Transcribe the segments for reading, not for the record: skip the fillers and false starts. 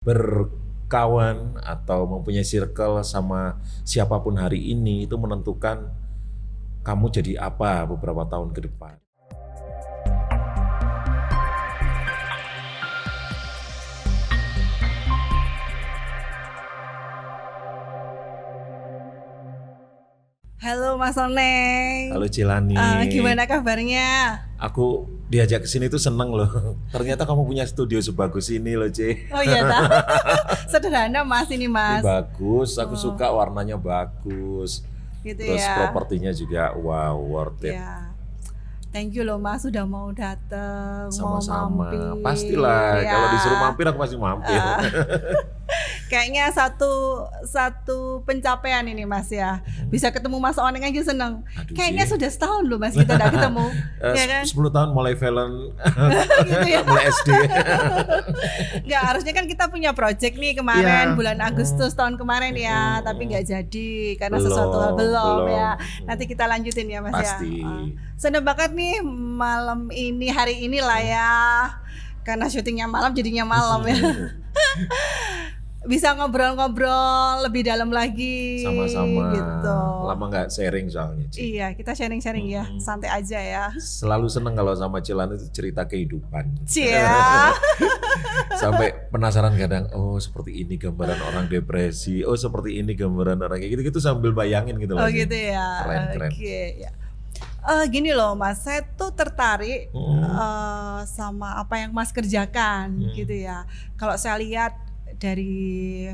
Berkawan atau mempunyai circle sama siapapun hari ini itu menentukan kamu jadi apa beberapa tahun ke depan. Halo Mas Oneng. Halo Cilani. Gimana kabarnya? Aku diajak ke sini tuh seneng loh. Ternyata kamu punya studio sebagus ini loh, C. Oh iya tak? Sederhana Mas ini Mas. Ini bagus, aku suka warnanya bagus. Gitu Terus ya. propertinya juga wow, worth it. Ya. Thank you loh Mas sudah mau datang, mau Sama-sama. mampir. Pastilah, Ya. kalau disuruh mampir aku pasti mampir. Kayaknya satu pencapaian ini Mas ya. Bisa ketemu Mas Oneng aja seneng. Aduh, Kayaknya Ci. sudah setahun loh Mas kita udah ketemu. Ya kan? 10 tahun mulai film, Gitu ya. mulai SD. Nggak, harusnya kan kita punya project nih kemarin Iya. bulan Agustus tahun kemarin ya, tapi nggak jadi karena Belum, sesuatu hal belum ya. belum. Nanti kita lanjutin ya Mas Pasti. ya. Seneng banget nih malam ini, hari ini lah ya. Karena syutingnya malam jadinya malam ya. Bisa ngobrol-ngobrol lebih dalam lagi. Sama-sama. Gitu. Lama nggak sharing soalnya, Ci. Iya, kita sharing-sharing ya, santai aja ya. Selalu seneng kalau sama Cilan itu cerita kehidupan. Cia. Sampai penasaran kadang, oh seperti ini gambaran orang depresi, oh seperti ini gambaran orang kayak gitu-gitu sambil bayangin gitu loh. Oh Ci. gitu ya. Keren. Oke, ya. Gini loh Mas, saya tuh tertarik sama apa yang Mas kerjakan gitu ya. Kalau saya lihat dari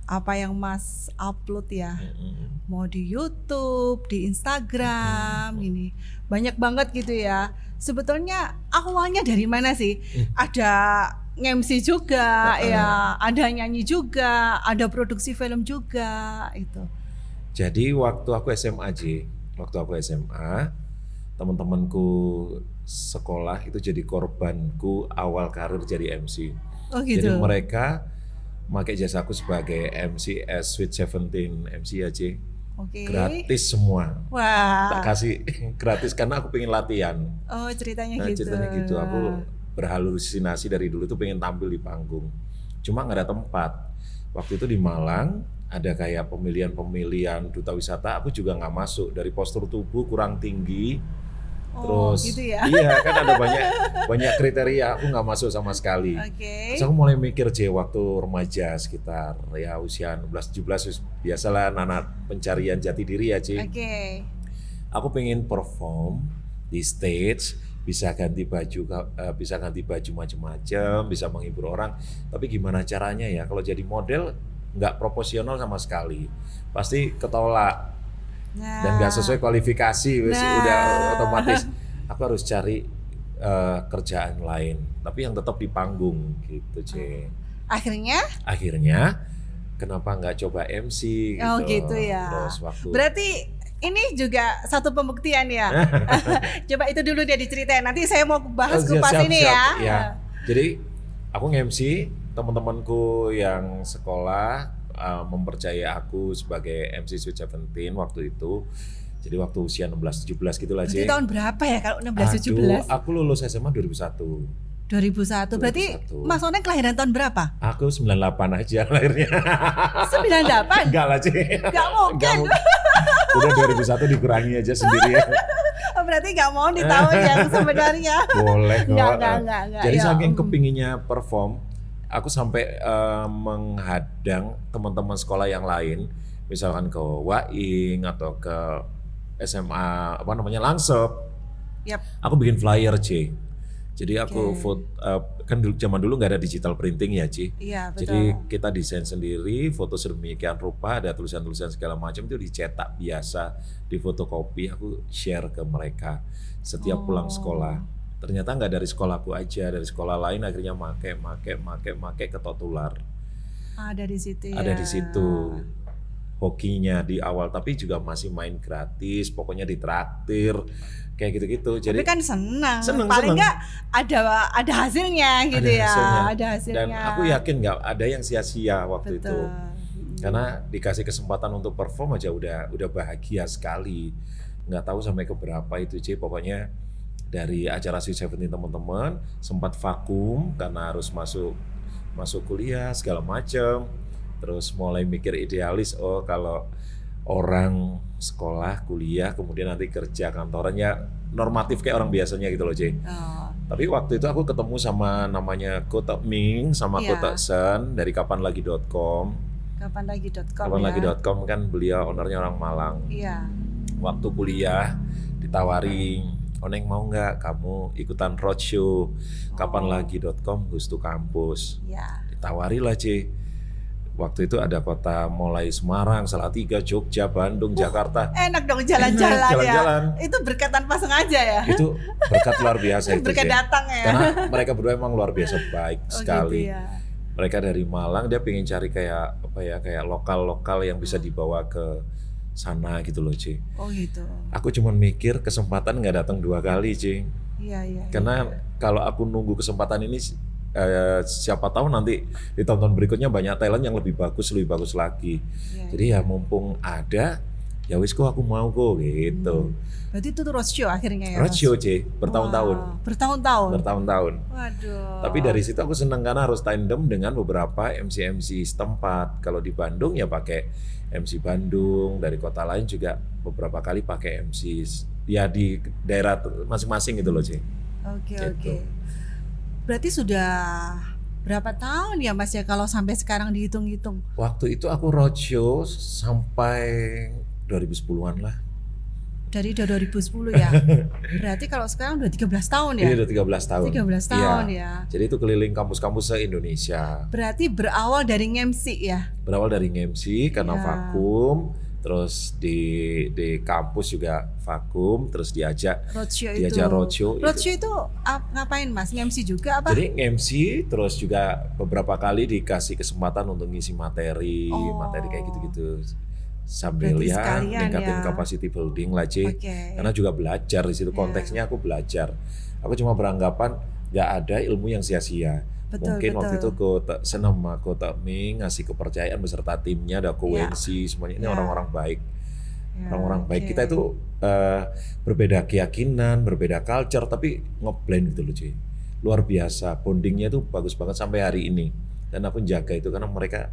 apa yang Mas upload ya, mau di YouTube, di Instagram, ini banyak banget gitu ya. Sebetulnya awalnya dari mana sih? Ada MC juga ya, ada nyanyi juga, ada produksi film juga itu. Jadi waktu aku SMA, teman-temanku sekolah itu jadi korbanku awal karir jadi MC. Oh gitu. Jadi mereka pakai jasaku sebagai MC Sweet 17 MC aja. Oke. Gratis semua. Wah. Tak kasih gratis karena aku pengen latihan. Oh ceritanya Nah, gitu. ceritanya gitu. Aku berhalusinasi dari dulu tuh pengen tampil di panggung. Cuma nggak ada tempat. Waktu itu di Malang ada kayak pemilihan duta wisata. Aku juga nggak masuk dari postur tubuh kurang tinggi. Oh, Terus gitu ya. iya kan ada banyak kriteria. Aku nggak masuk sama sekali. Oke. Terus aku mulai mikir waktu remaja sekitar ya usia 16-17 biasalah anak pencarian jati diri ya Ci. Oke. Aku pengen perform di stage, bisa ganti baju macam-macam, bisa menghibur orang. Tapi gimana caranya ya kalau jadi model nggak proporsional sama sekali, pasti ketolak dan nggak sesuai kualifikasi, udah otomatis aku harus cari kerjaan lain, tapi yang tetap di panggung gitu C. Akhirnya kenapa nggak coba MC gitu. Oh gitu ya. Terus waktu Berarti ini juga satu pembuktian ya. Coba itu dulu dia diceritain. Nanti saya mau bahas kupas ini ya. Jadi aku nge-MC, teman-temanku yang sekolah mempercayai aku sebagai MC Sweet 17 waktu itu. Jadi waktu usia 16-17 gitu lah Berarti Ci. tahun berapa ya kalau 16-17? Aku lulus SMA 2001. 2001. Berarti 2001. Mas Oneng kelahiran tahun berapa? Aku 98 aja lahirnya. 98? Enggak lah Ci. Gak mungkin. Udah 2001 dikurangi aja sendiri ya. Oh, berarti gak mau di tahun yang sebenarnya. Boleh kok. Enggak. Jadi Ya. saking kepinginnya perform, aku sampai menghadang teman-teman sekolah yang lain, misalkan ke Waing atau ke SMA Langsep. Yap. Aku bikin flyer C. Jadi aku kan zaman dulu nggak ada digital printing ya Ci. Iya betul. Jadi kita desain sendiri, foto sedemikian rupa, ada tulisan-tulisan segala macam itu dicetak biasa, difotokopi, aku share ke mereka setiap pulang sekolah. Ternyata nggak dari sekolahku aja, dari sekolah lain akhirnya make ketular. Ada di situ ya. Ada di situ hokinya di awal, tapi juga masih main gratis, pokoknya ditraktir kayak gitu-gitu. Jadi tapi kan senang. Seneng. Paling nggak ada hasilnya gitu ya. Ada hasilnya. Dan aku yakin nggak ada yang sia-sia waktu itu. Karena dikasih kesempatan untuk perform aja udah bahagia sekali. Nggak tahu sampai ke berapa itu C, pokoknya dari acara Sweet 17 teman-teman sempat vakum karena harus masuk masuk kuliah segala macam, terus mulai mikir idealis, oh kalau orang sekolah, kuliah, kemudian nanti kerja kantoran ya normatif kayak orang biasanya gitu loh, C. Oh, Tapi waktu itu aku ketemu sama namanya Ko Tak Ming sama Ko Iya. Tak Sen dari kapanlagi.com. kapanlagi.com ya. Kapanlagi.com kan beliau ownernya orang Malang. Iya. Waktu kuliah ditawari, Oneng mau nggak kamu ikutan roadshow kapanlagi.com Gustu Kampus. Iya. Ditawari lah, C. Waktu itu ada kota mulai Semarang, Salatiga, Jogja, Bandung, Jakarta. Enak dong jalan-jalan ya. Jalan-jalan. Itu berkat tanpa sengaja ya. Itu berkat luar biasa itu, Berkat C. datang ya. Karena mereka berdua emang luar biasa baik Oh, sekali. gitu ya. Mereka dari Malang, dia pengen cari kayak apa ya, kayak lokal-lokal yang bisa dibawa ke sana gitu loh, C. Oh gitu. Aku cuman mikir kesempatan nggak datang 2 kali, C. Iya iya. Karena kalau aku nunggu kesempatan ini, siapa tahu nanti di tahun-tahun berikutnya banyak talent yang lebih bagus lagi. Iya, Jadi ya mumpung ada, ya wis kok aku mau kok gitu. Berarti itu tuh roadshow akhirnya ya. Mas? Roadshow, C, bertahun-tahun. Wah, bertahun-tahun. Bertahun-tahun. Waduh. Tapi dari situ aku senang karena harus tandem dengan beberapa MC-MC setempat. Kalau di Bandung ya pakai MC Bandung, dari kota lain juga beberapa kali pakai MC ya di daerah masing-masing gitu loh, C. Oke Gitu. oke. Berarti sudah berapa tahun ya Mas ya kalau sampai sekarang dihitung-hitung? Waktu itu aku roadshow sampai 2010-an lah. Dari 2010 ya. Berarti kalau sekarang udah 13 tahun ya? Ini udah 13 tahun. 13 tahun Iya. ya. Jadi itu keliling kampus-kampus se-Indonesia. Berarti berawal dari MC ya. Berawal dari MC karena Iya. vakum, terus di kampus juga vakum, terus diajak roadshow. Roadshow itu ngapain Mas? MC juga apa? Jadi MC terus juga beberapa kali dikasih kesempatan untuk ngisi materi kayak gitu-gitu. Sambil Berarti ya sekalian ningkatin ya. capacity building lah, C. Oke. Karena juga belajar di situ, Ya. konteksnya aku belajar. Aku cuma beranggapan nggak ada ilmu yang sia-sia. Betul, Mungkin waktu itu betul. Ko Tak Ming ngasih kepercayaan beserta timnya, ada Ko Ya. Wensi, semuanya ini Ya. orang-orang baik. Ya, Orang-orang baik. oke. Kita itu berbeda keyakinan, berbeda culture, tapi ngeblend gitu loh, cuy. Luar biasa, bondingnya itu bagus banget sampai hari ini. Dan aku jaga itu karena mereka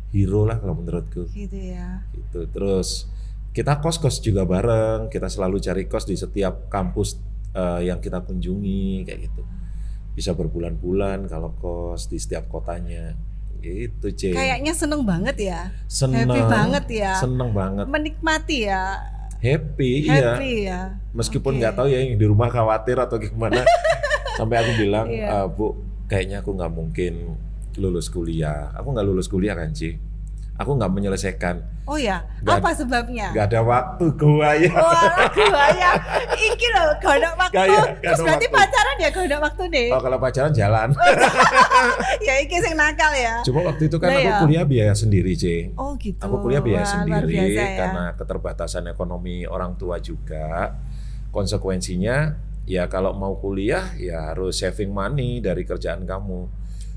hero lah kalau menurutku. Gitu ya. Gitu. Terus kita kos-kos juga bareng, kita selalu cari kos di setiap kampus yang kita kunjungi kayak gitu. Bisa berbulan-bulan kalau kos di setiap kotanya. Gitu, C. Kayaknya seneng banget ya. Seneng, happy banget ya. Seneng banget. Menikmati ya. Happy, iya. Happy ya. Meskipun Oke. nggak tahu ya yang di rumah khawatir atau gimana. Sampai aku bilang, Iya. Bu, kayaknya aku nggak mungkin lulus kuliah. Aku nggak lulus kuliah kan, Ci. Aku nggak menyelesaikan. Oh ya, Nggak- apa sebabnya? Nggak ada waktu gua ya. Wah, gaya. Iki loh, gak ada waktu. Gaya, gak Terus ada berarti waktu. pacaran ya gak ada waktu deh. Oh, kalau pacaran jalan. Ya iki sing nakal ya. Cuma waktu itu kan Nah, aku ya. kuliah biaya sendiri, C. Oh gitu. Aku kuliah biaya Wah, sendiri luar biasa ya. karena keterbatasan ekonomi orang tua juga. Konsekuensinya ya kalau mau kuliah ya harus saving money dari kerjaan kamu.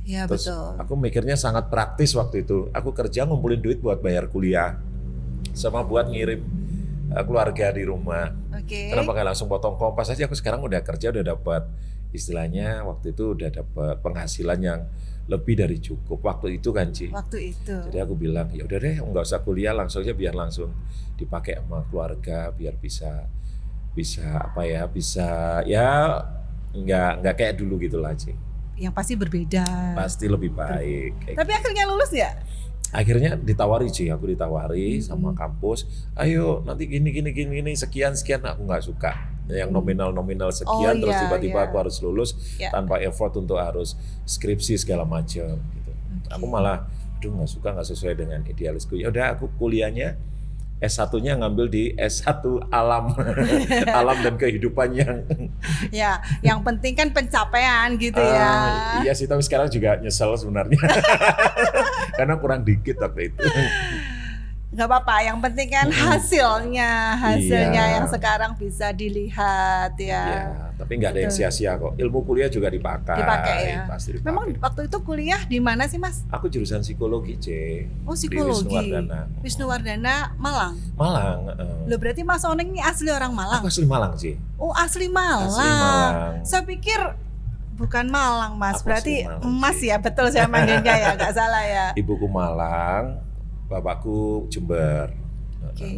Ya Terus betul. aku mikirnya sangat praktis waktu itu. Aku kerja ngumpulin duit buat bayar kuliah sama buat ngirim keluarga di rumah. Oke. Kenapa nggak langsung potong kompas aja? Aku sekarang udah kerja, udah dapat istilahnya waktu itu udah dapat penghasilan yang lebih dari cukup waktu itu kan, Ci. Waktu itu. Jadi aku bilang ya udah deh, nggak usah kuliah, langsung aja biar langsung dipakai sama keluarga, biar bisa apa ya, bisa ya nggak kayak dulu gitu lah, Ci. Yang pasti berbeda. Pasti lebih baik. Kayak Tapi akhirnya lulus ya? akhirnya ditawari, Ci, aku ditawari sama kampus, ayo nanti gini sekian aku nggak suka yang nominal sekian, Oh, terus iya, tiba-tiba iya. aku harus lulus Ya. tanpa effort untuk harus skripsi segala macam gitu. Aku malah nggak suka, nggak sesuai dengan idealisku. Ya udah aku kuliahnya S1-nya ngambil di S1 alam alam dan kehidupan yang Ya, yang penting kan pencapaian gitu ya. iya sih, tapi sekarang juga nyesel sebenarnya karena kurang dikit waktu itu. Gak apa-apa, yang penting kan hasilnya Iya. yang sekarang bisa dilihat ya. Ya, tapi nggak ada yang Betul. sia-sia kok. Ilmu kuliah juga dipakai. Dipakai ya. Pasti dipakai. Memang waktu itu kuliah di mana sih Mas? Aku jurusan psikologi, C. Oh Di psikologi. Wisnuwardana. Wisnuwardana Malang. Malang. Loh berarti Mas Oneng ini asli orang Malang? Aku asli Malang, C. Oh asli Malang. Asli Malang. Saya pikir Bukan Malang Mas, Apa berarti sih Malang Mas sih? ya, betul saya manggilnya ya, nggak salah ya. Ibuku Malang, bapakku Jember. Oke,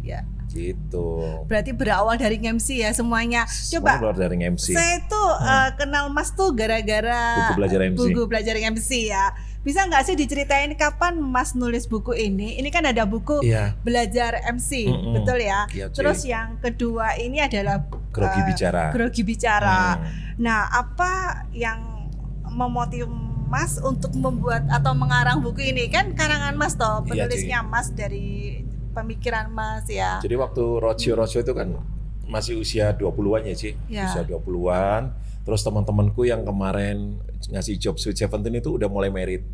ya. Gitu. Berarti berawal dari MC ya semuanya. Semua Coba keluar dari MC. saya tuh kenal Mas tuh gara-gara Buku belajar MC. buku belajar MC ya. Bisa nggak sih diceritain kapan Mas nulis buku ini? Ini kan ada buku Iya. belajar MC, Mm-mm. betul ya? Iya, Ci. Terus yang kedua ini adalah Grogi Bicara. Grogi Bicara. Hmm. Nah, apa yang memotivasi Mas untuk membuat atau mengarang buku ini? Kan karangan Mas toh, Iya, penulisnya Mas dari pemikiran Mas ya. Jadi waktu roadshow itu kan masih usia 20-an ya, Ci. Ya. Usia 20-an. Terus teman-temanku yang kemarin ngasih job Sweet Seventeen itu udah mulai merit.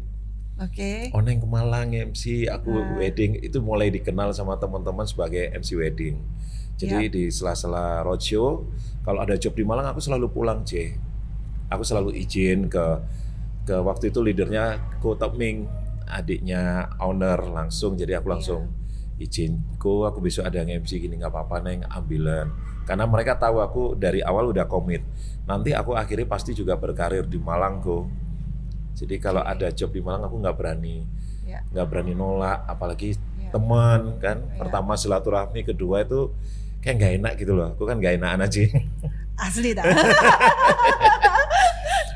Oke. Oneng ke Malang MC, aku wedding, itu mulai dikenal sama teman-teman sebagai MC wedding. Jadi di sela-sela roadshow, kalau ada job di Malang aku selalu pulang, C. Aku selalu izin ke waktu itu leadernya Ko Tok Ming, adiknya owner langsung, jadi aku langsung izin, Ko aku besok ada MC gini, nggak apa-apa Neng, ambilan. Karena mereka tahu aku dari awal udah komit. Nanti aku akhirnya pasti juga berkarir di Malang, Ko. Jadi kalau ada job di Malang aku nggak berani nolak, apalagi teman kan. Pertama silaturahmi, kedua itu kayak nggak enak gitu loh. Aku kan nggak enakan aja. Asli dah.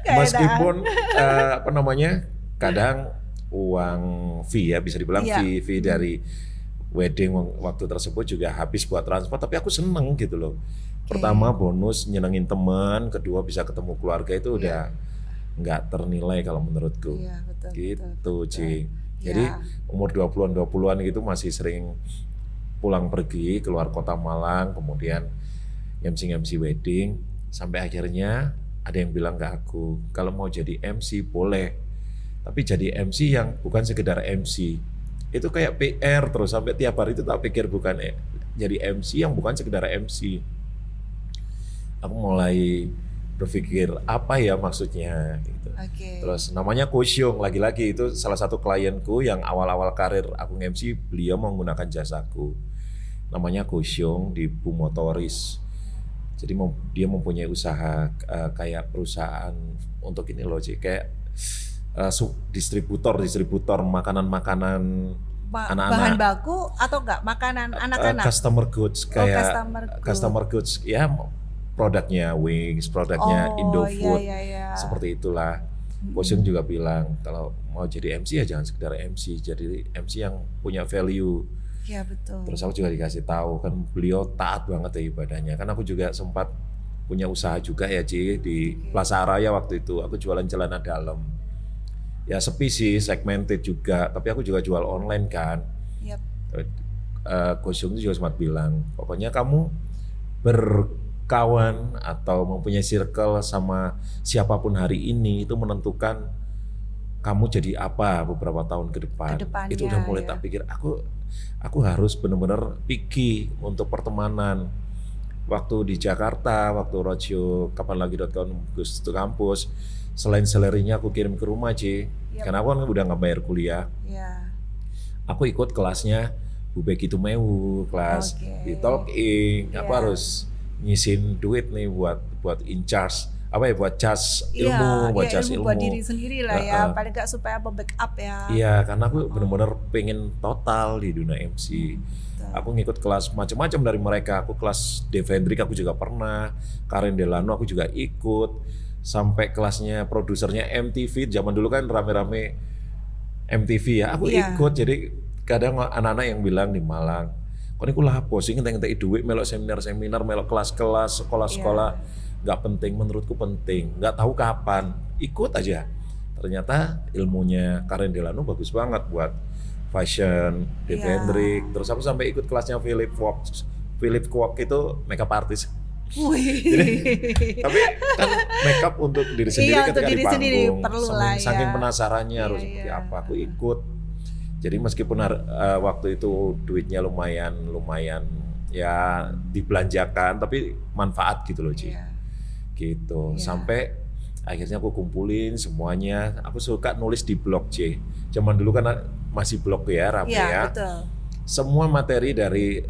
Meskipun apa namanya, kadang uang fee ya bisa dibilang fee dari wedding waktu tersebut juga habis buat transport, tapi aku seneng gitu loh. Pertama bonus nyenengin teman, kedua bisa ketemu keluarga, itu udah nggak ternilai kalau menurutku. Iya, betul, Gitu, Ci. Iya. Jadi umur 20-an gitu masih sering pulang pergi keluar kota Malang, kemudian MC wedding, sampai akhirnya ada yang bilang ke aku, kalau mau jadi MC boleh, tapi jadi MC yang bukan sekedar MC. Itu kayak PR terus, sampai tiap hari itu tak pikir bukan jadi MC yang bukan sekedar MC. Aku mulai berpikir apa ya maksudnya gitu. Terus namanya Kosyong, lagi-lagi itu salah satu klienku yang awal-awal karir aku MC, beliau menggunakan jasaku. Namanya Kosyong di Bu Motoris. Jadi dia mempunyai usaha kayak perusahaan untuk ini loh, kayak distributor makanan-makanan anak-anak. Bahan baku atau enggak makanan anak-anak? Customer goods kayak customer goods. goods ya, produknya Wings, produknya Indofood, seperti itulah. Kosyong juga bilang kalau mau jadi MC ya jangan sekedar MC, jadi MC yang punya value. Iya betul. Terus aku juga dikasih tahu kan beliau taat banget ya ibadahnya. Kan aku juga sempat punya usaha juga ya Ci di Plaza Araya waktu itu. Aku jualan celana dalam. Ya sepi sih, segmented juga. Tapi aku juga jual online kan. Yep. Kosyong itu juga sempat bilang, pokoknya kamu berkawan atau mempunyai circle sama siapapun hari ini itu menentukan kamu jadi apa beberapa tahun ke depan. Itu udah mulai tak pikir, aku harus benar-benar picky untuk pertemanan. Waktu di Jakarta, waktu roadshow kapanlagi.com Gus to kampus, selain salary-nya aku kirim ke rumah Ci, karena aku kan udah nggak bayar kuliah. Aku ikut kelasnya Bu Becky Tumewu, kelas di Talking. Aku harus nyisin duit nih buat in charge. Apa ya, buat cas ilmu, buat cas ilmu. Buat diri sendiri lah ya, paling nggak supaya backup ya. Iya, karena aku benar-benar pengen total di dunia MC. Aku ngikut kelas macam-macam dari mereka. Aku kelas Devendrik aku juga pernah, Karen Delano aku juga ikut, sampai kelasnya produsernya MTV. Zaman dulu kan rame-rame MTV ya, aku ikut. Jadi kadang anak-anak yang bilang di Malang, kok ini lah posing ngentek-ngentek duit, melok seminar-seminar, melok kelas-kelas, sekolah-sekolah. Nggak penting, menurutku penting. Nggak tahu kapan, ikut aja. Ternyata ilmunya Karen Delano bagus banget buat fashion, Devendrik. Terus aku sampai ikut kelasnya Philip Kwok itu makeup artist. Jadi, tapi kan makeup untuk diri sendiri ketika di panggung. Saking penasarannya harus seperti apa, aku ikut. Jadi meskipun waktu itu duitnya lumayan ya dibelanjakan, tapi manfaat gitu loh Ci. Gitu. Sampai akhirnya aku kumpulin semuanya. Aku suka nulis di blog C. Zaman dulu kan masih blog ya, rame ya. Betul. Semua materi dari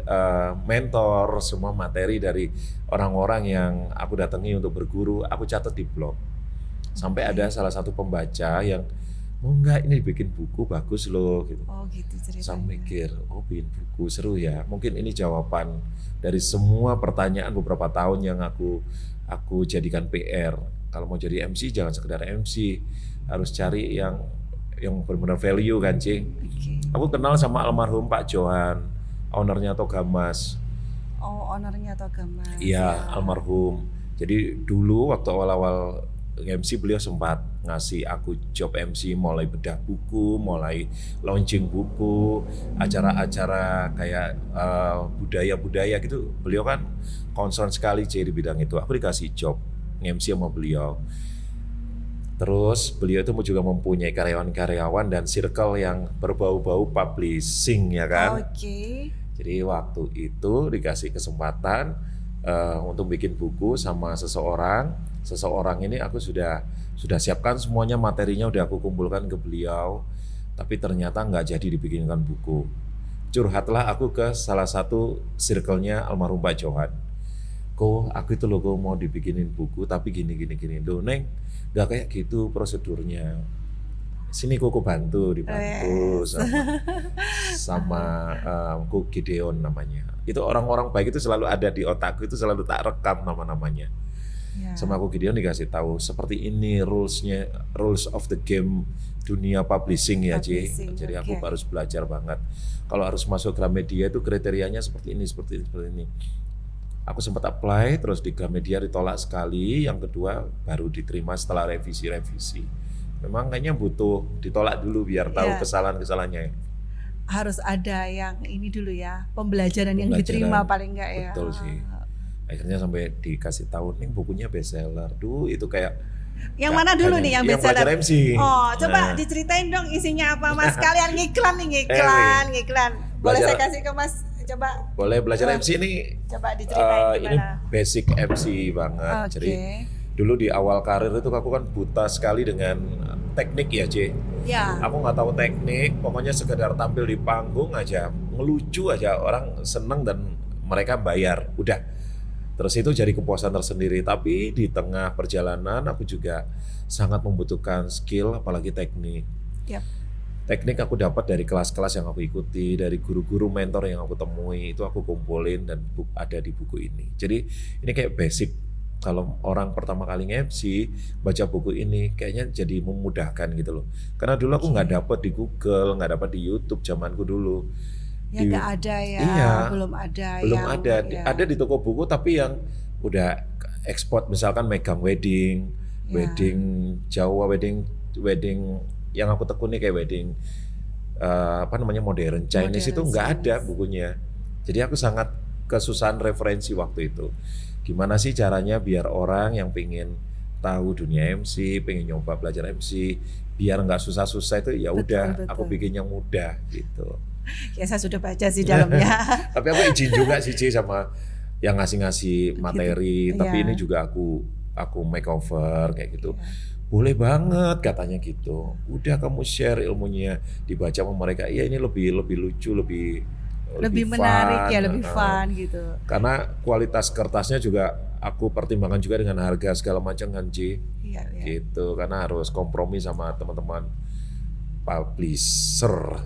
mentor, semua materi dari orang-orang yang aku datangi untuk berguru, aku catat di blog. Sampai ada salah satu pembaca yang, "Oh enggak, ini bikin buku bagus loh," gitu. Oh gitu Saya ceritanya. mikir, oh bikin buku seru ya. Mungkin ini jawaban dari semua pertanyaan beberapa tahun yang aku jadikan PR. Kalau mau jadi MC jangan sekedar MC, harus cari yang benar-benar value kan, Ci. Oke. Aku kenal sama almarhum Pak Johan, ownernya Togamas. Oh ownernya atau gambar. Iya, almarhum. Jadi dulu waktu awal-awal MC beliau sempat ngasih aku job MC, mulai bedah buku, mulai launching buku, acara-acara kayak budaya-budaya gitu. Beliau kan concern sekali C di bidang itu. Aku dikasih job MC sama beliau. Terus beliau itu juga mempunyai karyawan-karyawan dan circle yang berbau-bau publishing ya kan. Oke. Jadi waktu itu dikasih kesempatan untuk bikin buku sama seseorang. Seseorang ini aku sudah siapkan semuanya, materinya udah aku kumpulkan ke beliau. Tapi ternyata nggak jadi dibikinkan buku. Curhatlah aku ke salah satu circle-nya almarhum Pak Johan. Aku itu loh mau dibikinin buku tapi gini. Loh Neng, nggak kayak gitu prosedurnya. Sini aku bantu, dibantu sama Ko Gideon namanya. Itu orang-orang baik itu selalu ada di otakku, itu selalu tak rekam nama-namanya. Ya. Sama Ko Gideon dikasih tahu seperti ini rules of the game dunia publishing ya, Ci. Jadi aku harus belajar banget. Kalau harus masuk Gramedia itu kriterianya seperti ini. Aku sempat apply, terus di Gramedia ditolak sekali, yang kedua baru diterima setelah revisi. Memang kayaknya butuh ditolak dulu biar tahu kesalahan-kesalahannya. Harus ada yang ini dulu ya, pembelajaran yang diterima paling enggak ya. Betul sih. Akhirnya sampai dikasih tahu nih bukunya bestseller. Itu kayak yang mana dulu nih yang bestseller? Yang MC. Oh, coba diceritain dong isinya apa Mas. Kalian ngiklan. Boleh saya kasih ke Mas? Coba. Boleh, belajar MC ini. Coba diceritain gimana. Ini basic MC banget. Jadi dulu di awal karir itu aku kan buta sekali dengan teknik ya, C. Ya. Aku nggak tahu teknik, pokoknya sekedar tampil di panggung aja, ngelucu aja, orang seneng dan mereka bayar, udah. Terus itu jadi kepuasan tersendiri. Tapi di tengah perjalanan aku juga sangat membutuhkan skill, apalagi teknik. Yep. Teknik aku dapat dari kelas-kelas yang aku ikuti, dari guru-guru mentor yang aku temui, itu aku kumpulin dan ada di buku ini. Jadi ini kayak basic. Kalau orang pertama kali nge-MC baca buku ini kayaknya jadi memudahkan gitu loh. Karena dulu aku nggak dapat di Google, nggak dapat di YouTube zamanku dulu. Ya nggak ada ya, iya, belum ada. Ya. Ada di toko buku tapi yang udah ekspor, misalkan megang wedding Jawa, wedding yang aku tekuni kayak wedding modern Chinese itu nggak ada bukunya. Jadi aku sangat kesusahan referensi waktu itu. Gimana sih caranya biar orang yang pengen tahu dunia MC, pengen nyoba belajar MC, biar nggak susah-susah itu ya udah aku bikin yang mudah gitu. Ya saya sudah baca sih dalamnya. Tapi aku izin juga sih C sama yang ngasih materi, tapi ini juga aku makeover kayak gitu. Boleh banget katanya gitu. Udah kamu share ilmunya, dibaca sama mereka. Iya ini lebih lucu, lebih menarik ya, lebih fun gitu. Karena kualitas kertasnya juga aku pertimbangkan juga dengan harga segala macam kan Ci. Iya. Gitu, karena harus kompromi sama teman-teman publisher.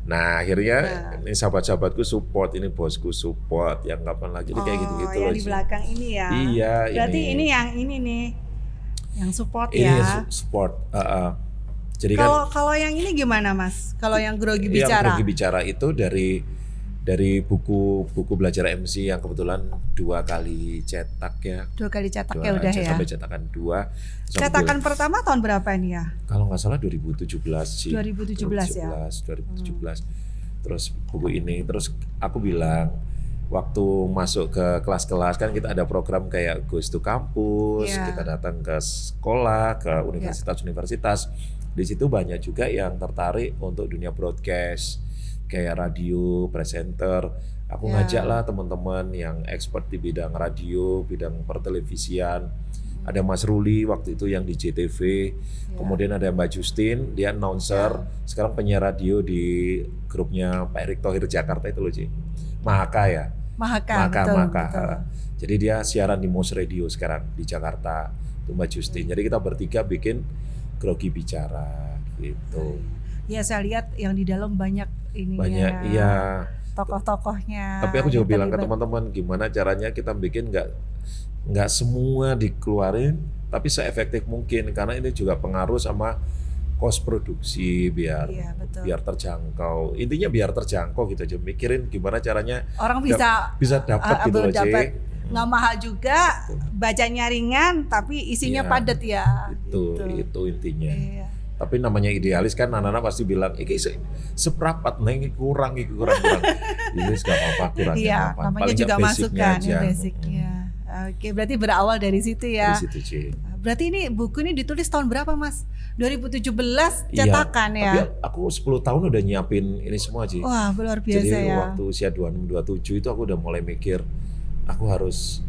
Nah akhirnya ini sahabat-sahabatku support, ini bosku support, yang kapan lagi kayak gitu-gitu yang loh. Di belakang ini ya. Iya. Berarti ini yang ini nih, yang support ini ya. Ini support. Jadi kalau yang ini gimana Mas? Kalau yang Grogi Bicara? Yang Grogi Bicara itu dari buku belajar MC yang kebetulan 2 kali cetak ya. 2 kali cetak ya udah ya. Sampai cetakan 2. Cetakan pertama tahun berapa ini ya? Kalau nggak salah 2017 sih. 2017 ya. 2017. Terus buku ini, terus aku bilang waktu masuk ke kelas-kelas kan kita ada program kayak Goes to Campus, kita datang ke sekolah, ke universitas-universitas. Di situ banyak juga yang tertarik untuk dunia broadcast, kayak radio, presenter. Aku ngajaklah teman-teman yang expert di bidang radio, bidang pertelevisian. Ada Mas Ruli waktu itu yang di JTV. Kemudian ada Mbak Justin, dia announcer. Sekarang penyiar radio di grupnya Pak Erick Thohir Jakarta itu loh, Ci. Mahaka ya. Mahaka. Jadi dia siaran di Mos Radio sekarang di Jakarta. Itu Mbak Justin. Jadi kita bertiga bikin Grogi Bicara gitu. Ya saya lihat yang di dalam banyak ininya. Banyak, iya. Tokoh-tokohnya. Tapi aku juga yang bilang ke terlibat. teman-teman gimana caranya kita bikin nggak semua dikeluarin, tapi seefektif mungkin karena ini juga pengaruh sama cost produksi biar Iya, betul. biar terjangkau. Intinya biar terjangkau gitu aja. Mikirin gimana caranya Orang bisa dapat gitu loh, C. dapat nggak mahal juga, bacanya ringan tapi isinya Iya. padat ya. Itu intinya. Iya. Tapi namanya idealis kan anak-anak pasti bilang, iki seperapat, nah ini kurang. Ini nggak apa-apa, kurangnya Iya, apa. namanya Paling juga nggak basicnya masukan aja. ya, basicnya. Oke, berarti berawal dari situ ya. Dari situ, C. Berarti ini buku ini ditulis tahun berapa, Mas? 2017 Iya, cetakan ya. tapi aku 10 tahun udah nyiapin ini semua, Ci. Wah, luar biasa Jadi ya. waktu usia 26-27 itu aku udah mulai mikir, aku harus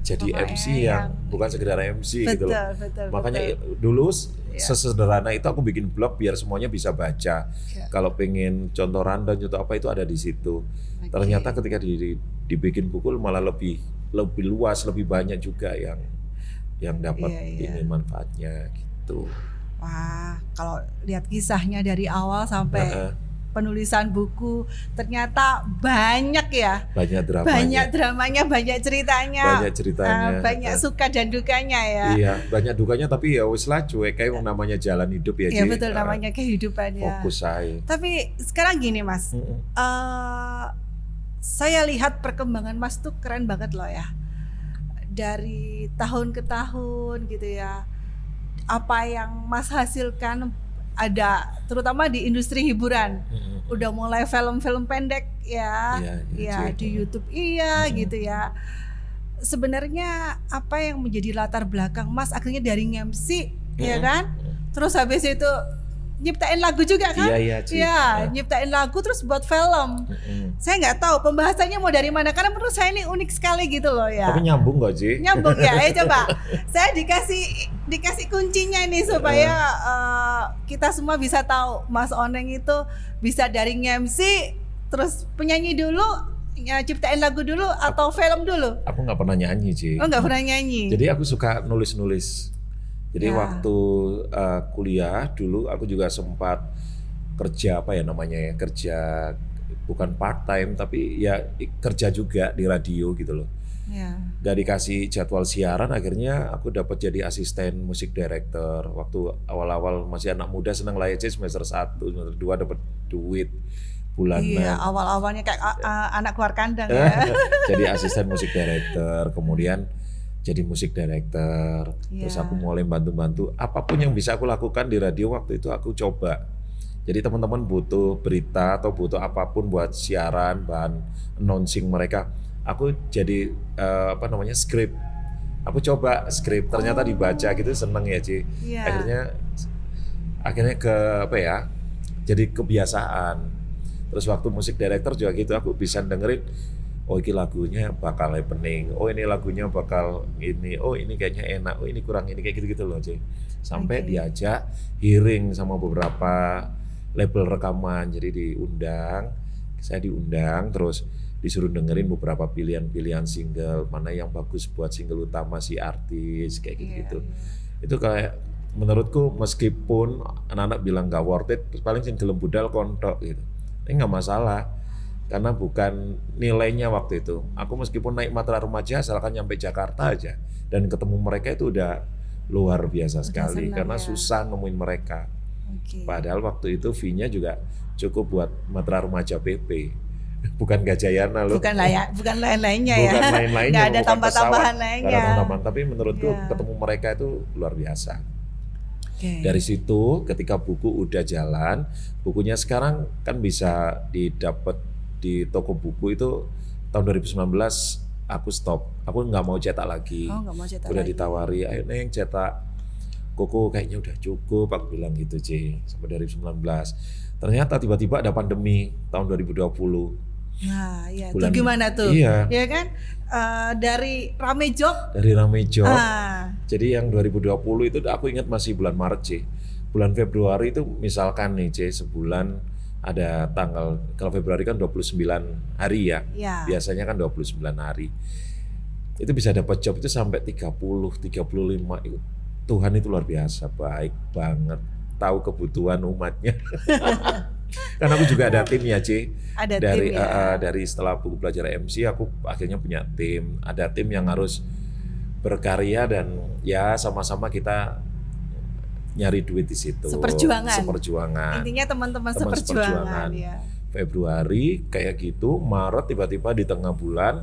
jadi Pokoknya MC yang yang- bukan sekedar MC gitu loh. Betul. Makanya betul. dulu Iya. sesederhana itu aku bikin blog biar semuanya bisa baca. Iya. Kalau pengen contoh rundown, contoh apa itu ada di situ. Oke. Ternyata ketika dibikin buku malah lebih luas, lebih banyak juga yang dapat Iya. ini manfaatnya gitu. Wah, kalau lihat kisahnya dari awal sampai Heeh, penulisan buku, ternyata banyak ya. banyak dramanya. Banyak dramanya, banyak ceritanya. Banyak ceritanya. Banyak suka dan dukanya ya. Iya, banyak dukanya tapi ya wis lah cuek kayak namanya jalan hidup ya. Iya Ci. betul, namanya kehidupan ya. Fokus aja. Tapi sekarang gini Mas, Mm-mm. saya lihat perkembangan Mas tuh keren banget loh ya. Dari tahun ke tahun gitu ya. Apa yang Mas hasilkan ada terutama di industri hiburan. Mm-mm. Udah mulai film-film pendek ya. Iya, Ya Ci. di YouTube iya gitu ya. Sebenarnya apa yang menjadi latar belakang Mas akhirnya dari MC ya Mm-mm. kan? Terus habis itu nyiptain lagu juga kan? Iya, Ci. Iya, nyiptain lagu terus buat film. Mm-mm. Saya nggak tahu pembahasannya mau dari mana karena menurut saya ini unik sekali gitu loh ya. Tapi nyambung gak sih? Nyambung ya, coba. Saya dikasih kuncinya nih supaya kita semua bisa tahu Mas Oneng itu bisa dari MC terus penyanyi dulu, ya, ciptain lagu dulu atau film dulu. Aku nggak pernah nyanyi, Ci. Oh nggak pernah nyanyi. Jadi aku suka nulis-nulis. Jadi Ya. waktu kuliah dulu aku juga sempat kerja apa ya namanya ya, kerja bukan part time tapi ya kerja juga di radio gitu loh. Ya. Gak dikasih jadwal siaran, akhirnya aku dapat jadi asisten musik director. Waktu awal-awal masih anak muda senang lah ya, Ci, semester 1, semester 2 dapat duit bulanan. Iya, awal-awalnya kayak anak keluar kandang ya. Jadi asisten musik director, kemudian jadi musik director. Terus Iya. aku mulai bantu-bantu apapun yang bisa aku lakukan di radio waktu itu aku coba. Jadi teman-teman butuh berita atau butuh apapun buat siaran, bahan announcing mereka, aku jadi skrip. Aku coba skrip, ternyata dibaca gitu, seneng ya, Ci. Iya. Akhirnya ke apa ya? Jadi kebiasaan. Terus waktu musik director juga gitu, aku bisa dengerin, oh ini lagunya bakal happening, oh ini lagunya bakal ini, oh ini kayaknya enak, oh ini kurang ini, kayak gitu-gitu loh, Ci. Sampai Oke. diajak hearing sama beberapa label rekaman, jadi saya diundang, terus disuruh dengerin beberapa pilihan-pilihan single, mana yang bagus buat single utama si artis, kayak gitu-gitu. Iya. Itu kayak menurutku meskipun anak-anak bilang gak worth it, paling sing gelem budal kontok gitu. Ini nggak masalah, karena bukan nilainya waktu itu. Aku meskipun naik Matra Remaja, asalkan nyampe Jakarta aja, dan ketemu mereka itu udah luar biasa sekali, senang karena ya. susah nemuin mereka. Oke. Padahal waktu itu fee-nya juga cukup buat Matra Remaja PP, bukan Gajayana loh. Bukan lain-lainnya ya. Bukan lain-lainnya, Nggak ada bukan tambah-tambahan pesawat, nggak lainnya. ada tambah-tambahan. Tapi menurutku Iya. ketemu mereka itu luar biasa. Oke. Dari situ ketika buku udah jalan, bukunya sekarang kan bisa didapat di toko buku itu tahun 2019 aku stop. Aku nggak mau cetak lagi. Oh, nggak mau cetak Udah lagi. ditawari, ayo Neng cetak. Koko kayaknya udah cukup, aku bilang gitu, C, sampai 2019. Ternyata tiba-tiba ada pandemi tahun 2020. Nah, ya itu Bulan- gimana tuh? Iya. Ya kan? Dari rame job. Dari rame job. Ah, Jadi yang 2020 itu aku ingat masih bulan Maret, C. Bulan Februari itu misalkan nih, C, sebulan ada tanggal, kalau Februari kan 29 hari ya. ya. Biasanya kan 29 hari. itu bisa dapat job itu sampai 30, 35. Tuhan itu luar biasa, baik banget, tahu kebutuhan umatnya. Karena aku juga ada tim ya, C. Ada Dari tim ya. dari setelah buku belajar MC, aku akhirnya punya tim. Ada tim yang harus berkarya dan ya sama-sama kita nyari duit di situ. Seperjuangan. Intinya teman-teman Teman seperjuangan ya. Februari kayak gitu, Maret tiba-tiba di tengah bulan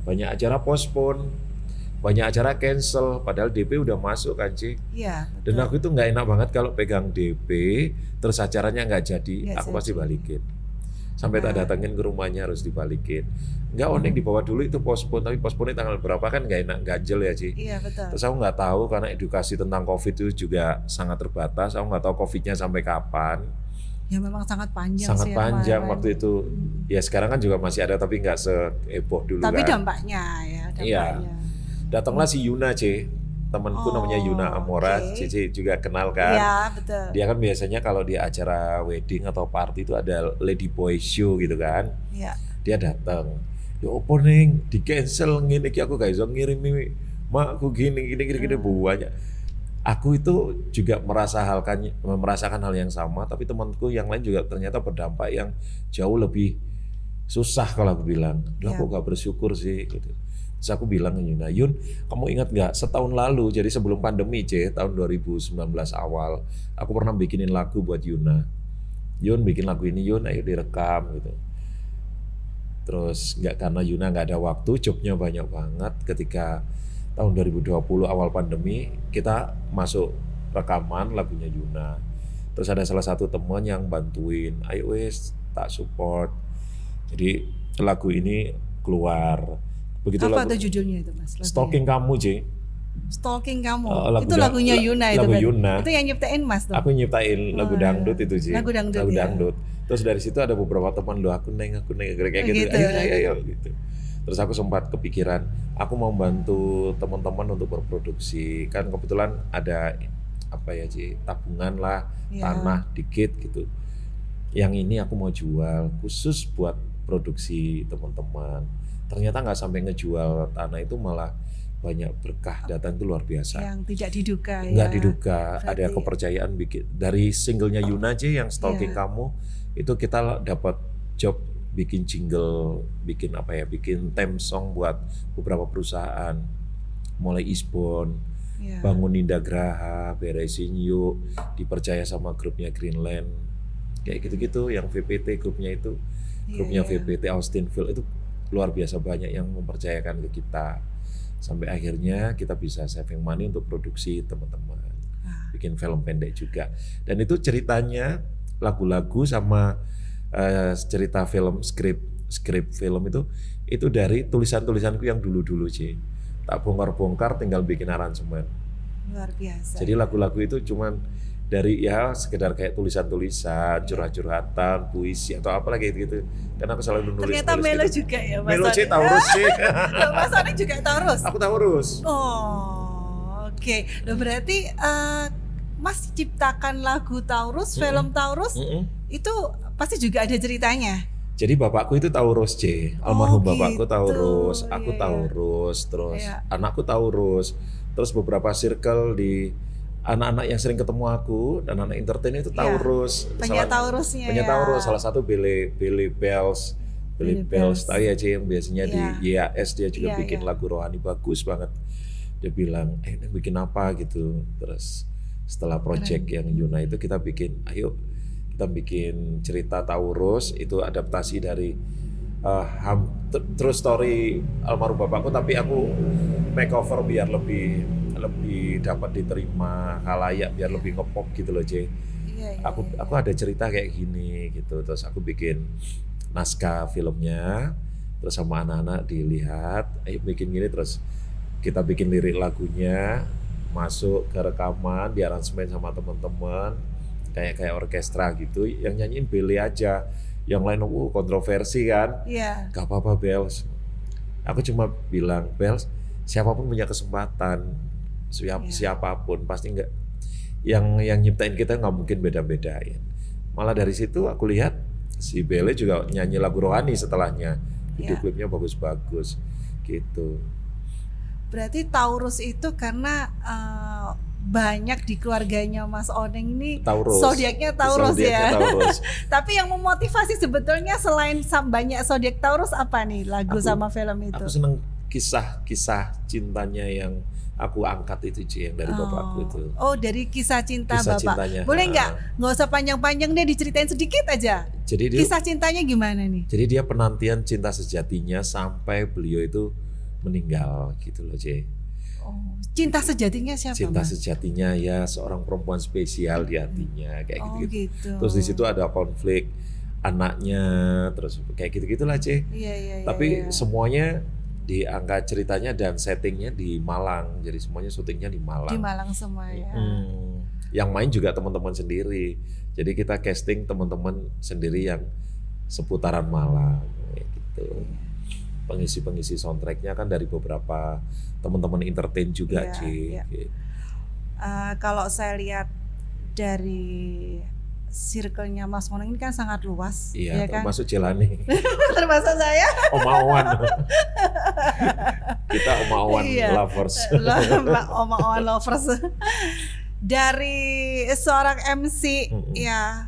banyak acara postpone, banyak acara cancel, padahal DP udah masuk kan, Ci. Iya. Dan aku itu nggak enak banget kalau pegang DP, terus acaranya nggak jadi, aku pasti balikin. Sampai tak datengin ke rumahnya harus dibalikin. Nggak onek dibawa dulu itu postpone, tapi postpone tanggal berapa kan nggak enak, ganjel ya, Ci. Iya betul. Terus aku nggak tahu karena edukasi tentang COVID itu juga sangat terbatas, aku nggak tahu COVID-nya sampai kapan. Ya memang sangat panjang Sangat sih. panjang waktu itu. Ya sekarang kan juga masih ada tapi nggak seheboh dulu tapi kan. dampaknya ya. Iya. Datanglah si Yuna, C. Temanku namanya Yuna Amora, Cici juga kenal kan. Iya betul. Dia kan biasanya kalau di acara wedding atau party itu ada lady boy show gitu kan. Iya. Dia datang. Ya opo ning di cancel ngene iki aku gak iso ngirimi makku gini banyak. Aku itu juga merasakan hal yang sama, tapi temanku yang lain juga ternyata berdampak yang jauh lebih susah kalau aku bilang. Duh, aku gak bersyukur sih gitu. Terus aku bilang ke Yuna, Yun, kamu ingat gak setahun lalu, jadi sebelum pandemi tahun 2019 awal, aku pernah bikinin lagu buat Yuna. Yun bikin lagu ini, Yun ayo direkam gitu. Terus karena Yuna gak ada waktu, jobnya banyak banget. Ketika tahun 2020 awal pandemi, kita masuk rekaman lagunya Yuna. Terus ada salah satu teman yang bantuin, ayo wes tak support. Jadi lagu ini keluar. Begitu apa lagu, tuh judulnya itu Mas? Stalking Kamu, C. Stalking Kamu. Lagu itu lagunya Yuna itu. Lagu Yuna. Itu yang nyiptain Mas tuh. Aku nyiptain lagu dangdut itu, C. Lagu dangdut. Dangdut. Terus dari situ ada beberapa teman, loh aku neng kayak gitu. Ayo gitu. Terus aku sempat kepikiran, aku mau bantu teman-teman untuk berproduksi. Kan kebetulan ada tabungan lah, tanah dikit gitu. Yang ini aku mau jual khusus buat produksi teman-teman. Ternyata nggak sampai ngejual tanah itu malah banyak berkah datang itu luar biasa. Yang tidak diduga ya. Nggak diduga, ada kepercayaan dari singlenya Yuna aja yang Stalking Kamu itu kita dapat job bikin jingle, bikin theme song buat beberapa perusahaan, mulai Isbon, Bangun Indagraha, Beresin Yuk, dipercaya sama grupnya Greenland, kayak gitu-gitu, yang VPT grupnya itu, grupnya VPT Austinville itu luar biasa banyak yang mempercayakan ke kita, sampai akhirnya kita bisa saving money untuk produksi teman-teman, bikin film pendek juga, dan itu ceritanya lagu-lagu sama cerita film skrip film itu dari tulisan-tulisanku yang dulu-dulu, C. Tak bongkar-bongkar tinggal bikin aransemen. Luar biasa. Jadi lagu-lagu itu cuman dari sekedar kayak tulisan-tulisan, curhat-curhatan, puisi atau apa lagi gitu. Karena aku selalu nulis. Ternyata Melo gitu juga ya, Mas. Melo, C, Taurus, C. Mas Onik juga Taurus. Aku Taurus. Oh, oke. Loh berarti Mas ciptakan lagu Taurus, film Taurus itu pasti juga ada ceritanya. Jadi bapakku itu Taurus, C. Almarhum bapakku Taurus, aku Taurus, terus anakku Taurus, terus beberapa circle di anak-anak yang sering ketemu aku dan anak entertain itu Taurus. Taurusnya. Taurus, salah satu Billy Bells. Tahu ya, C, yang biasanya di YAS dia juga bikin lagu rohani bagus banget. Dia bilang, ini bikin apa gitu. Terus setelah project yang Yuna itu kita bikin, kita bikin cerita Taurus, itu adaptasi dari true story almarhum bapakku, tapi aku makeover biar lebih dapat diterima khalayak, biar lebih ngepop gitu loh, C. Aku ada cerita kayak gini gitu, terus aku bikin naskah filmnya, terus sama anak-anak dilihat, ayo bikin gini, terus kita bikin lirik lagunya, masuk ke rekaman, di aransemen sama teman-teman. Kayak orkestra gitu, yang nyanyiin Billy aja, yang lain kontroversi kan, gak apa-apa Bells. Aku cuma bilang, Bells, siapapun punya kesempatan, siapapun pasti nggak, yang nyiptain kita nggak mungkin beda-bedain. Malah dari situ aku lihat si Billy juga nyanyi lagu rohani setelahnya, video klipnya bagus-bagus gitu. Berarti Taurus itu karena banyak di keluarganya Mas Oneng ini Taurus. zodiaknya Taurus Zodiaknya ya. Taurus. Tapi yang memotivasi sebetulnya selain banyak zodiak Taurus apa nih lagu sama film itu? Aku seneng kisah cintanya yang aku angkat itu Ci, yang dari bapakku itu. Oh, dari kisah cinta Kisah Bapak. cintanya. Boleh nggak usah panjang-panjang deh, diceritain sedikit aja. Jadi dia, Kisah cintanya gimana nih? jadi dia penantian cinta sejatinya sampai beliau itu meninggal gitu loh Ci. Oh, cinta sejatinya siapa, Cinta Mas? sejatinya ya seorang perempuan spesial di hatinya kayak Oh, gitu. Terus di situ ada konflik anaknya, terus kayak gitu-gitulah C. Iya. Tapi iya. semuanya di angka ceritanya dan settingnya di Malang, jadi semuanya syutingnya di Malang. Di Malang semua ya. Yang main juga teman-teman sendiri. Jadi kita casting teman-teman sendiri yang seputaran Malang, kayak gitu. Pengisi soundtracknya kan dari beberapa teman-teman entertain juga, Iya, Ci. iya. Gitu. Kalau saya lihat dari circle-nya Mas Oneng ini kan sangat luas, Iya, ya kan? termasuk Jelani. Termasuk saya. Oma-oman. Kita oma-oman Iya. lovers. Oma-oman lovers. Dari seorang MC ya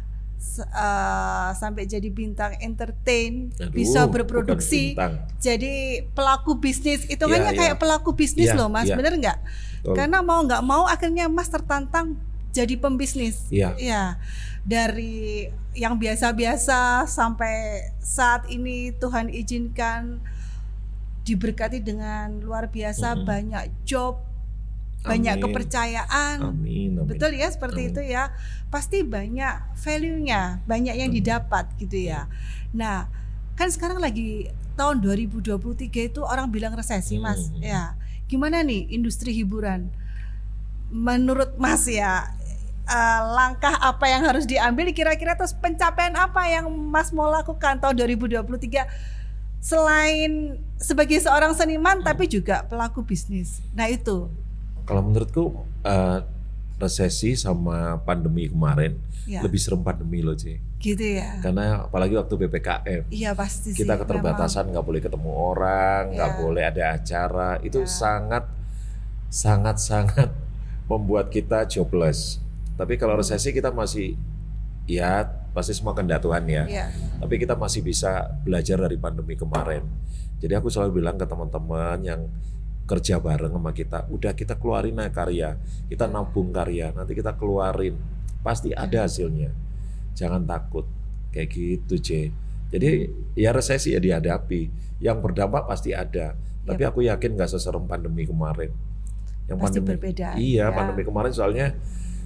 sampai jadi bintang entertain, Aduh, bisa bukan berproduksi, bintang. jadi pelaku bisnis. Hitungannya Iya, kayak iya. pelaku bisnis Iya, loh Mas, iya. bener nggak? Betul. Karena mau nggak mau akhirnya Mas tertantang jadi pembisnis. Iya. Ya, dari yang biasa-biasa sampai saat ini Tuhan izinkan diberkati dengan luar biasa, banyak job, banyak Amin. kepercayaan. Amin. Betul ya, seperti Amin. itu ya. Pasti banyak value-nya, banyak yang didapat gitu ya. Nah, kan sekarang lagi tahun 2023 itu orang bilang resesi, Mas. Ya. Gimana nih industri hiburan? Menurut Mas ya, langkah apa yang harus diambil kira-kira, terus pencapaian apa yang Mas mau lakukan tahun 2023 selain sebagai seorang seniman tapi juga pelaku bisnis. Nah, itu. Kalau menurutku resesi sama pandemi kemarin Ya. lebih serem pandemi loh Ci. Gitu ya. Karena apalagi waktu PPKM. Iya pasti sih. Kita keterbatasan, nggak boleh ketemu orang, nggak Ya. boleh ada acara. Itu Ya. sangat membuat kita jobless. Tapi kalau resesi kita masih, ya pasti semua kehendak Tuhan ya. Iya. Tapi kita masih bisa belajar dari pandemi kemarin. Jadi aku selalu bilang ke teman-teman yang kerja bareng sama kita, udah kita keluarin aja karya, kita nabung karya, nanti kita keluarin, pasti ada hasilnya. Jangan takut, kayak gitu C. Jadi ya resesi ya dihadapi, yang berdampak pasti ada. Tapi aku yakin nggak seserem pandemi kemarin. Yang Pasti pandemi, berbeda, iya, ya. pandemi kemarin soalnya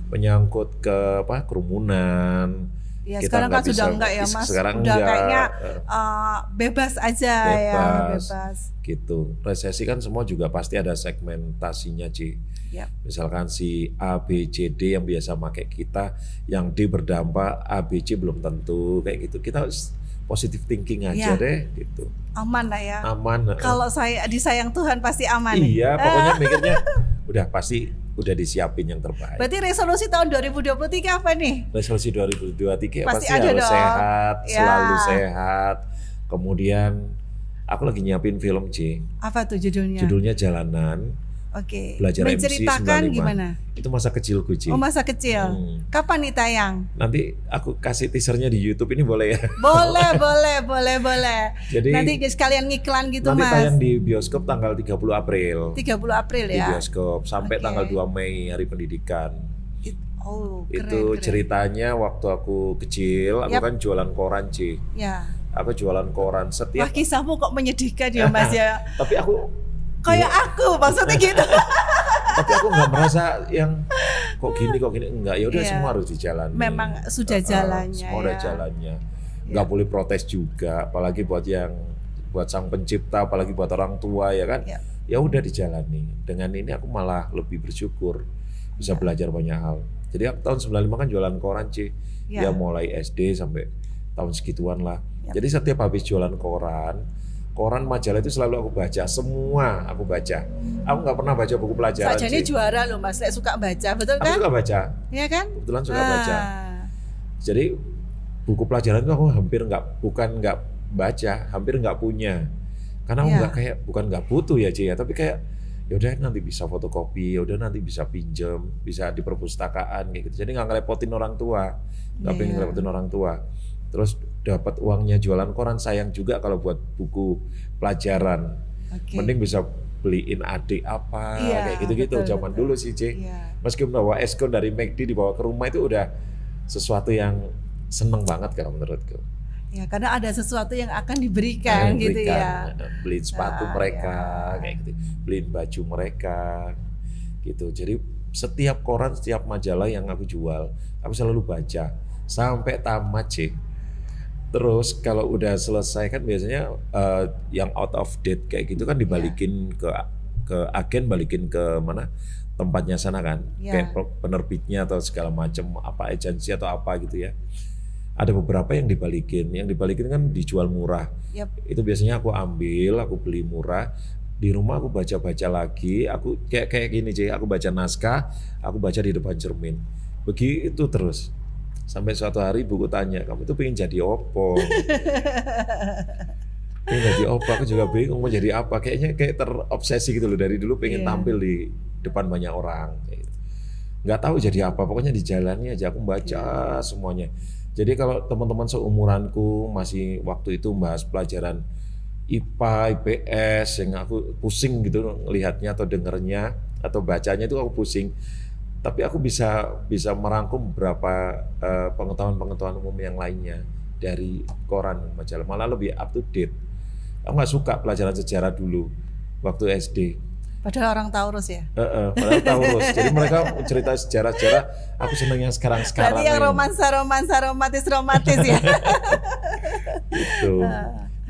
menyangkut ke kerumunan. Ya, Kita sekarang kan nggak sudah bisa- enggak ya Mas, sekarang udah enggak. kayaknya bebas aja ya, Bebas. bebas. Gitu. Resesi kan semua juga pasti ada segmentasinya Ci. Yap. Misalkan si A, B, C, D yang biasa pakai kita, yang D berdampak, A, B, C belum tentu kayak gitu. Kita harus positive thinking aja Ya. deh gitu. Aman lah ya. Aman. Kalau saya disayang Tuhan pasti aman. ya? Iya, pokoknya mikirnya udah pasti udah disiapin yang terbaik. Berarti resolusi tahun 2023 apa nih? Resolusi 2023 Pasti pasti ada harus dong. sehat, Ya. selalu sehat. Kemudian aku lagi nyiapin film C. Apa tuh judulnya? Judulnya Jalanan. Oke. Belajar MC Menceritakan 95. gimana? Itu masa kecilku C. Oh, masa kecil. Kapan nih tayang? Nanti aku kasih teasernya di YouTube ini boleh ya? Boleh. Jadi Nanti sekalian ngiklan gitu nanti Mas. tayang di bioskop tanggal 30 April. 30 April Di ya. bioskop sampai Oke. tanggal 2 Mei Hari Pendidikan. Oh, keren, Itu keren. ceritanya waktu aku kecil, aku Yap. kan jualan koran C. Ya. Aku jualan koran Wah, setiap. kisahmu kok menyedihkan ya Mas ya. Tapi aku Kayak aku maksudnya gitu. tapi aku nggak merasa yang kok gini enggak, ya udah Iya. semua harus dijalani. Memang sudah jalannya semua udah ya. jalannya, nggak boleh protes juga, apalagi buat sang pencipta, apalagi buat orang tua ya kan. Iya. Ya udah dijalani. Dengan ini aku malah lebih bersyukur bisa Iya. belajar banyak hal. Jadi aku tahun 95 kan jualan koran C. Iya. Ya mulai SD sampai tahun segituan lah. Iya. Jadi setiap habis jualan koran majalah itu selalu aku baca, semua aku baca. Aku nggak pernah baca buku pelajaran. Sajane C. juara loh Mas, saya suka baca, betul Aku kan? suka baca, Iya kan? kebetulan suka baca. Ah. Jadi buku pelajaran itu aku hampir bukan nggak baca, hampir nggak punya. Karena aku Iya. bukan nggak butuh ya Ci ya, tapi kayak ya udah nanti bisa fotokopi, ya udah nanti bisa pinjem, bisa di perpustakaan kayak gitu. Jadi nggak ngerepotin orang tua, nggak pengen ngerepotin orang tua. Terus dapat uangnya jualan koran, sayang juga kalau buat buku pelajaran. Mending bisa beliin adik apa kayak gitu-gitu. Zaman dulu sih, C. Meskipun bawa eskon dari McD dibawa ke rumah itu udah sesuatu yang seneng banget kalau menurutku. Ya, karena ada sesuatu yang akan diberikan gitu ya. Beliin sepatu mereka, kayak gitu. Beliin baju mereka, gitu. Jadi setiap koran, setiap majalah yang aku jual, aku selalu baca sampai tamat sih. Terus kalau udah selesai kan biasanya yang out of date kayak gitu kan dibalikin ke agen, balikin ke mana tempatnya sana kan, kayak penerbitnya atau segala macam apa agensi atau apa gitu ya. Ada beberapa yang dibalikin kan dijual murah. Itu biasanya aku ambil, aku beli murah. Di rumah aku baca-baca lagi, aku kayak gini Jay, aku baca naskah, aku baca di depan cermin. Begitu terus. Sampai suatu hari buku tanya, kamu tuh pengen jadi opo? Pengen jadi opo, aku juga bingung mau jadi apa. Kayaknya kayak terobsesi gitu loh, dari dulu pengen tampil di depan banyak orang. Nggak tahu jadi apa, pokoknya dijalani aja, aku baca semuanya. Jadi kalau teman-teman seumuranku masih waktu itu bahas pelajaran IPA, IPS yang aku pusing gitu ngelihatnya atau dengernya atau bacanya itu aku pusing. Tapi aku bisa merangkum beberapa pengetahuan-pengetahuan umum yang lainnya dari koran majalah, malah lebih up to date. Aku nggak suka pelajaran sejarah dulu waktu SD. Padahal orang Taurus ya? Padahal Taurus. Jadi mereka cerita sejarah-sejarah, aku seneng yang sekarang-sekarang. Berarti yang romansa romantis ya? Itu.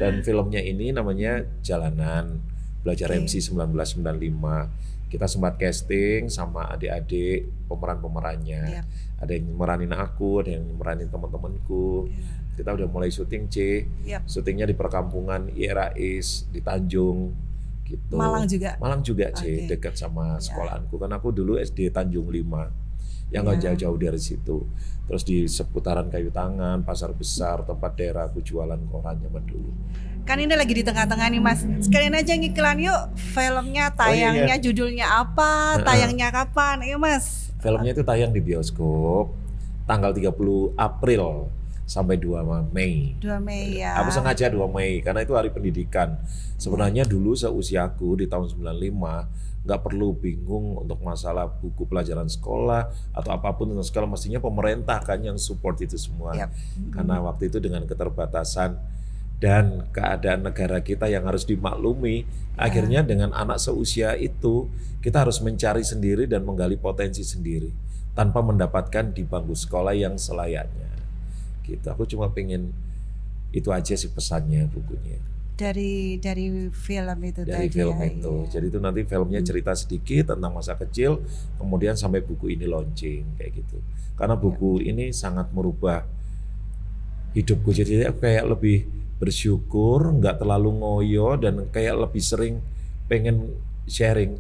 Dan filmnya ini namanya Jalanan, Belajar MC 1995. Kita sempat casting sama adik-adik pemeran-pemerannya. Ada yang meranin aku, ada yang meranin teman-temanku. Kita udah mulai syuting syutingnya di perkampungan IRAIS di Tanjung. Gitu. Malang juga C, dekat sama sekolahanku. Kan aku dulu SD Tanjung 5, yang nggak jauh-jauh dari situ. Terus di seputaran Kayu Tangan, Pasar Besar, tempat daerah aku jualan koran zaman dulu. Kan ini lagi di tengah-tengah nih Mas, sekalian aja ngiklan yuk, filmnya tayangnya judulnya apa, tayangnya kapan, ayo Mas. Filmnya itu tayang di bioskop tanggal 30 April sampai 2 Mei. 2 Mei ya. Aku sengaja 2 Mei karena itu hari pendidikan. Sebenarnya dulu seusiaku di tahun 95 nggak perlu bingung untuk masalah buku pelajaran sekolah atau apapun tentang sekolah, mestinya pemerintah kan yang support itu semua. Karena waktu itu dengan keterbatasan dan keadaan negara kita yang harus dimaklumi, akhirnya dengan anak seusia itu kita harus mencari sendiri dan menggali potensi sendiri tanpa mendapatkan di bangku sekolah yang selayaknya. Gitu. Aku cuma pengen itu aja sih pesannya bukunya. Dari film itu dari tadi. Film itu. Jadi itu nanti filmnya cerita sedikit tentang masa kecil, kemudian sampai buku ini launching kayak gitu. Karena buku ini sangat merubah hidupku. Jadi aku kayak lebih bersyukur, nggak terlalu ngoyo dan kayak lebih sering pengen sharing.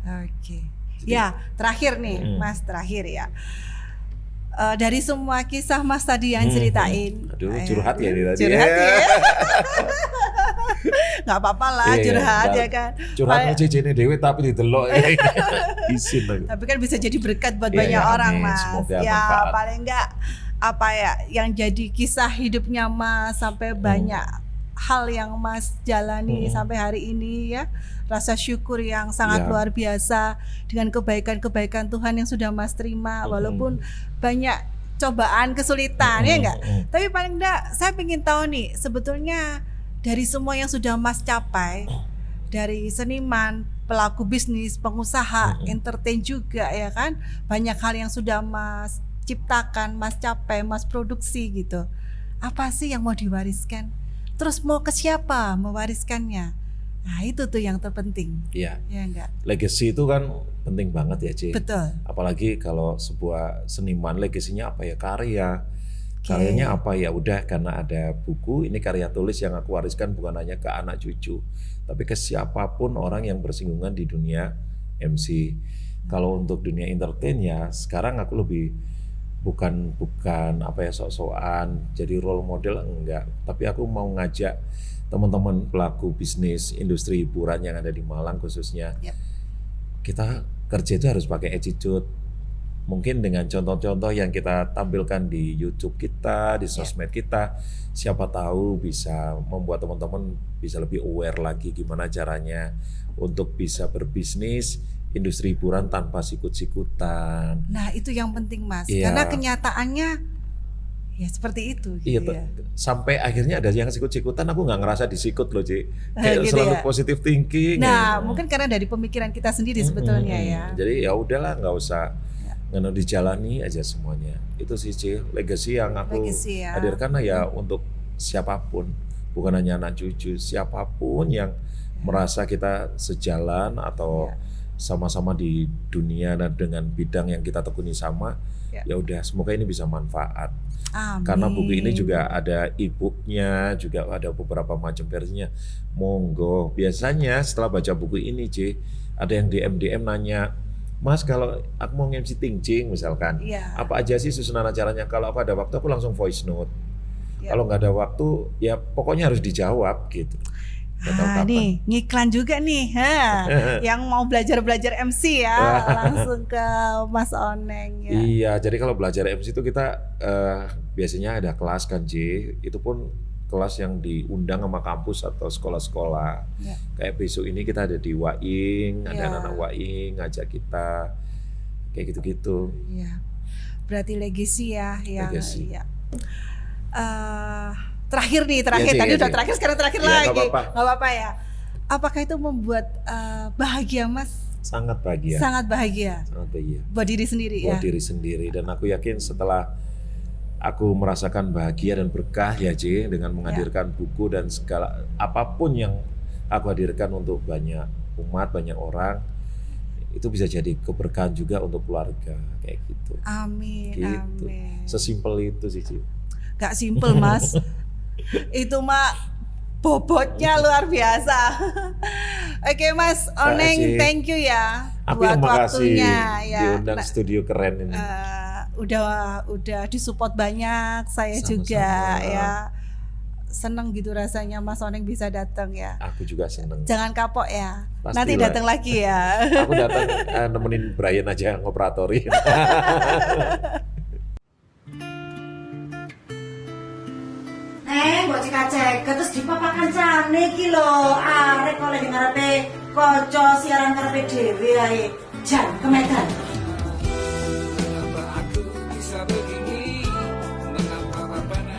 Oke. Ya, terakhir nih, Mas, terakhir ya. Dari semua kisah Mas tadi yang ceritain. Aduh, curhat ya dia tadi. Curhat ya. Nggak apa-apa lah, curhat ya kan. Curhat ngececene dewe tapi didelok. Isin lagi. Tapi kan bisa jadi berkat buat banyak orang, Mas. Semoga ya, manfaat. paling enggak apa ya yang jadi kisah hidupnya Mas sampai banyak hal yang Mas jalani sampai hari ini ya. Rasa syukur yang sangat luar biasa dengan kebaikan-kebaikan Tuhan yang sudah Mas terima walaupun banyak cobaan, kesulitan ya enggak? Tapi paling enggak saya ingin tahu nih sebetulnya dari semua yang sudah Mas capai, dari seniman, pelaku bisnis, pengusaha, entertain juga ya kan, banyak hal yang sudah Mas ciptakan, Mas capai, Mas produksi gitu. Apa sih yang mau diwariskan? Terus mau ke siapa mewariskannya? Nah itu tuh yang terpenting. Iya. Ya enggak? Legacy itu kan penting banget ya, Ci. Betul. Apalagi kalau sebuah seniman, legasinya apa ya? Karya. Karyanya apa ya? Udah, karena ada buku, ini karya tulis yang aku wariskan bukan hanya ke anak cucu, tapi ke siapapun orang yang bersinggungan di dunia MC. Kalau untuk dunia entertain ya, sekarang aku lebih bukan apa ya, sok-sokan jadi role model, enggak. Tapi aku mau ngajak teman-teman pelaku bisnis industri hiburan yang ada di Malang khususnya, kita kerja itu harus pakai attitude. Mungkin dengan contoh-contoh yang kita tampilkan di YouTube kita, di sosmed kita, siapa tahu bisa membuat teman-teman bisa lebih aware lagi gimana caranya untuk bisa berbisnis industri hiburan tanpa sikut-sikutan. Nah itu yang penting Mas, Iya. karena kenyataannya ya seperti itu Iya, gitu ya. sampai akhirnya ada yang sikut-sikutan, aku nggak ngerasa disikut loh, Ci. Kayak Gitu selalu ya. positive thinking. Nah ya. mungkin karena dari pemikiran kita sendiri sebetulnya ya. Jadi ya udahlah, nggak usah dijalani aja semuanya. Itu sih, Ci, legacy yang aku Legacy ya. hadirkan ya untuk siapapun, bukan hanya anak cucu, siapapun yang merasa kita sejalan atau sama-sama di dunia dan dengan bidang yang kita tekuni sama, ya udah semoga ini bisa manfaat. Amin. Karena buku ini juga ada e-booknya, juga ada beberapa macam versinya. Monggo, biasanya setelah baca buku ini, C, ada yang DM nanya, Mas kalau aku mau MC Tingjing misalkan, Iya. apa aja sih susunan acaranya? Kalau aku ada waktu aku langsung voice note. Ya. Kalau nggak ada waktu, ya pokoknya harus dijawab gitu. Nggak tahu kapan. Nih ngiklan juga nih, yang mau belajar MC ya, langsung ke Mas Oneng ya. Iya, jadi kalau belajar MC itu kita biasanya ada kelas kan, J. Itu pun kelas yang diundang sama kampus atau sekolah-sekolah. Ya. Kayak besok ini kita ada di Waing, ada Ya. anak-anak Waing ngajak kita, kayak gitu-gitu. Iya. Berarti legacy ya yang Legacy. ya. Terakhir nih, Iya, Ci, tadi iya, udah Ci. terakhir, sekarang terakhir Iya, lagi. nggak apa-apa. Nggak apa-apa ya. Apakah itu membuat bahagia Mas? Sangat bahagia. Sangat bahagia. Sangat bahagia. Buat diri sendiri ya. Buat diri sendiri, dan aku yakin setelah aku merasakan bahagia dan berkah ya, J, dengan menghadirkan buku dan segala apapun yang aku hadirkan untuk banyak umat, banyak orang, itu bisa jadi keberkahan juga untuk keluarga kayak gitu. Amin. Gitu. Amin. Sesimpel itu sih, Ci. Gak simple Mas. Itu mah bobotnya luar biasa. Oke Mas Oneng, Ci. thank you ya Aku buat yang makasih waktunya ya. diundang studio keren ini. Udah disupport banyak saya Sama-sama. juga ya. Seneng gitu rasanya Mas Oneng bisa datang ya. Aku juga seneng. Jangan kapok ya. Pastilah. Nanti datang lagi ya. Aku datang nemenin Brian aja ngoperatorin. Mbok cek terus dipapakan cane iki lho, arek oleh ngarepe kaca siaran karepe dhewe ae. Jan ke Medan.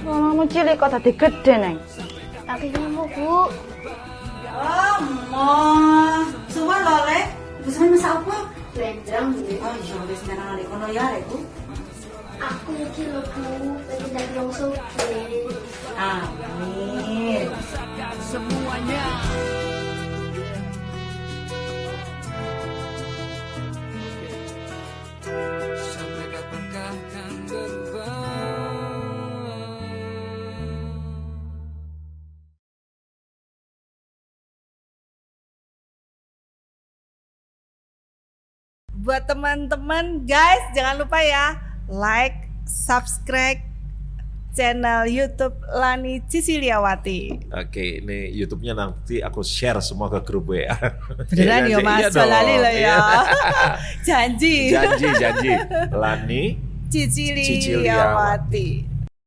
Mamamu cilik kok tadi gede, Neng. Tapi kamu Bu, Oh, mo. Suwan lho, Lek. Ibu sampe masak apa? blendrang Bu. Oh, iya wis nang arek kono ya, Rekku. Aku iki lho Bu, pengen dadi wong sugih. Amin. Sampai kapankah kan berubah? Buat teman-teman guys, jangan lupa ya like, subscribe channel YouTube Lani Ciciliawati. Oke, ini YouTube-nya nanti aku share semua ke grup WA. Beneran ya Iya, Mas, iya dong. Lali lo ya. Iya. Janji. Janji. Lani Ciciliawati. Ciciliawati.